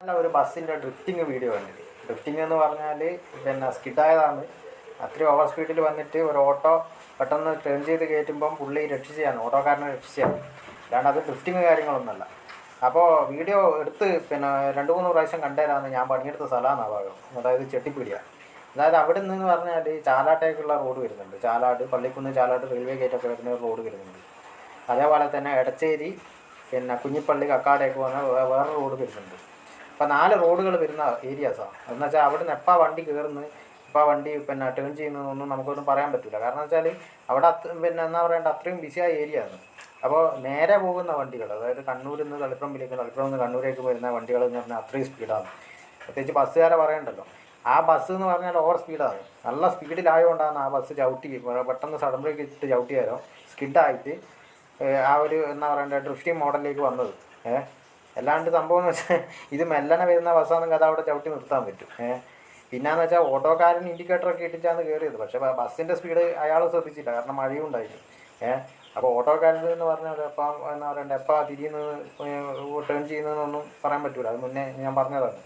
ഒരു ബസ്സിൻ്റെ drifting video കണ്ടിട്ട്. ഡ്രിഫ്റ്റിംഗ് എന്ന് പറഞ്ഞാൽ സ്കിഡായതാണ്. അത്രയും ഓവർ സ്പീഡിൽ വന്നിട്ട് ഒരു ഓട്ടോ പെട്ടെന്ന് ടേൺ ചെയ്ത് കയറ്റുമ്പം പുള്ളി രക്ഷിച്ചാണ്, ഓട്ടോക്കാരനെ രക്ഷിച്ചാണ്. അല്ലാണ്ട് അത് ഡ്രിഫ്റ്റിങ് കാര്യങ്ങളൊന്നുമല്ല. അപ്പോൾ വീഡിയോ എടുത്ത് 2-3 പ്രാവശ്യം കണ്ടേരാന്ന്. ഞാൻ പണിയെടുത്ത സ്ഥലമാണ് ആ ഭാഗം, അതായത് ചെട്ടിപ്പീടിയ. അതായത് അവിടെ നിന്ന് പറഞ്ഞാൽ ചാലാട്ടേക്കുള്ള റോഡ് വരുന്നുണ്ട്. ചാലാട്, പള്ളിക്കുന്ന് ചാലാട് റെയിൽവേ ഗേറ്റൊക്കെ വരുന്ന ഒരു റോഡ് വരുന്നുണ്ട്. അതേപോലെ തന്നെ എടച്ചേരി, കുഞ്ഞിപ്പള്ളി, കക്കാടേക്ക് പോകുന്ന വേറെ റോഡ് വരുന്നുണ്ട്. അപ്പോൾ 4 റോഡുകൾ വരുന്ന ഏരിയാസാണ്. എന്ന് വെച്ചാൽ അവിടെ നിന്ന് എപ്പോൾ വണ്ടി കയറുന്നു, ഇപ്പോൾ വണ്ടി ടേൺ ചെയ്യുന്നതൊന്നും നമുക്കൊന്നും പറയാൻ പറ്റില്ല. കാരണം വെച്ചാൽ അവിടെ എന്താ പറയേണ്ട, അത്രയും ബിസിയായ ഏരിയ ആണ്. അപ്പോൾ നേരെ പോകുന്ന വണ്ടികൾ, അതായത് കണ്ണൂരിൽ നിന്ന് തളിപ്പറമ്പിലേക്ക്, തളിപ്പറമ്പിൽ നിന്ന് കണ്ണൂരേക്ക് വരുന്ന വണ്ടികൾ എന്ന് പറഞ്ഞാൽ അത്രയും സ്പീഡാണ്. പ്രത്യേകിച്ച് ബസ്സുകാരെ പറയണ്ടല്ലോ. ആ ബസ് എന്ന് പറഞ്ഞാൽ ഓവർ സ്പീഡാണ്. നല്ല സ്പീഡിലായതുകൊണ്ടാണ് ആ ബസ് ചവിട്ടി പെട്ടെന്ന് സഡൻ ബ്രേക്ക് ഇട്ട് ചവിട്ടിയാലോ സ്കിഡായിട്ട് ആ ഒരു എന്താ പറയേണ്ട ഡ്രിഫ്റ്റിംഗ് മോഡലിലേക്ക് വന്നത്. അല്ലാണ്ട് സംഭവം എന്ന് വെച്ചാൽ ഇത് മെല്ലനെ വരുന്ന ബസ്സാണെങ്കിൽ അത് അവിടെ ചവിട്ടി നിർത്താൻ പറ്റും. പിന്നെയെന്ന് വെച്ചാൽ ഓട്ടോക്കാരൻ ഇൻഡിക്കേറ്ററൊക്കെ ഇട്ടിട്ടാണ് കയറിയത്. പക്ഷേ ബസ്സിൻ്റെ സ്പീഡ് അയാൾ ശ്രദ്ധിച്ചില്ല, കാരണം മഴയും ഉണ്ടായിരുന്നു. അപ്പോൾ ഓട്ടോക്കാരൻ എന്ന് പറഞ്ഞാൽ എപ്പം എന്താ പറയണ്ടത്, എപ്പോൾ തിരിയുന്നത് ടേൺ ചെയ്യുന്നതെന്നൊന്നും പറയാൻ പറ്റില്ല. അത് മുന്നേ ഞാൻ പറഞ്ഞതാണ്.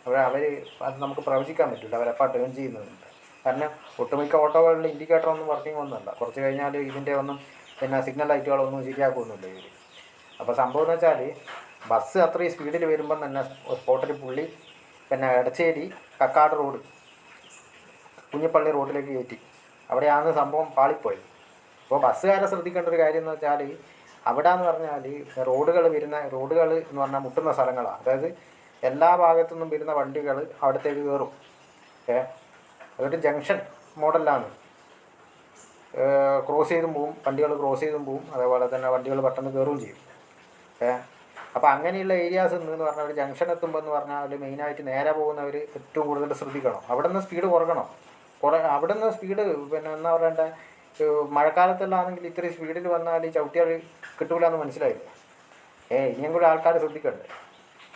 അവർ അത് നമുക്ക് പ്രവചിക്കാൻ പറ്റില്ല അവരെപ്പോൾ ടേൺ ചെയ്യുന്നുണ്ട്. കാരണം ഒട്ടുമിക്ക ഓട്ടോകളിൽ ഇൻഡിക്കേറ്റർ ഒന്നും വർക്കിംഗ് ഒന്നുമല്ല. കുറച്ച് കഴിഞ്ഞാൽ ഇതിൻ്റെ ഒന്നും സിഗ്നൽ ലൈറ്റുകളൊന്നും ശരിയാക്കുന്നില്ല ഇവർ. അപ്പോൾ സംഭവം എന്ന് വെച്ചാൽ ബസ് അത്രയും സ്പീഡിൽ വരുമ്പം തന്നെ സ്പോട്ടിൽ പുള്ളി എടച്ചേരി കക്കാട് റോഡ് കുഞ്ഞിപ്പള്ളി റോഡിലേക്ക് കയറ്റി. അവിടെയാണ് സംഭവം പാളിപ്പോയത്. അപ്പോൾ ബസ്സുകാരെ ശ്രദ്ധിക്കേണ്ട ഒരു കാര്യം എന്ന് വെച്ചാൽ അവിടെ എന്ന് പറഞ്ഞാൽ റോഡുകൾ എന്ന് പറഞ്ഞാൽ മുട്ടുന്ന സ്ഥലങ്ങളാണ്. അതായത് എല്ലാ ഭാഗത്തു നിന്നും വരുന്ന വണ്ടികൾ അവിടത്തേക്ക് കയറും. അതൊരു ജംഗ്ഷൻ മോഡലാണ്. ക്രോസ് ചെയ്തും പോവും, വണ്ടികൾ ക്രോസ് ചെയ്തും പോവും. അതേപോലെ തന്നെ വണ്ടികൾ പെട്ടെന്ന് കയറുകയും ചെയ്യും. അപ്പോൾ അങ്ങനെയുള്ള ഏരിയാസ് എന്ന് പറഞ്ഞാൽ ഒരു ജംഗ്ഷൻ എത്തുമ്പോൾ എന്ന് പറഞ്ഞാൽ മെയിനായിട്ട് നേരെ പോകുന്നവർ ഏറ്റവും കൂടുതൽ ശ്രദ്ധിക്കണം. അവിടെ നിന്ന് സ്പീഡ് കുറക്കണം. അവിടെ നിന്ന് സ്പീഡ് എന്താ പറയണ്ടേ, മഴക്കാലത്തെല്ലാം ആണെങ്കിൽ ഇത്രയും സ്പീഡിൽ വന്നാൽ ചവിട്ടിയാൽ കിട്ടൂല എന്ന് മനസ്സിലായില്ല. ഇനിയും കൂടി ആൾക്കാർ ശ്രദ്ധിക്കണ്ടേ.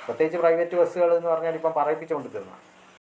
പ്രത്യേകിച്ച് പ്രൈവറ്റ് ബസ്സുകൾ എന്ന് പറഞ്ഞാൽ ഇപ്പം പറയിപ്പിച്ചുകൊണ്ടിരിക്കുന്നത്.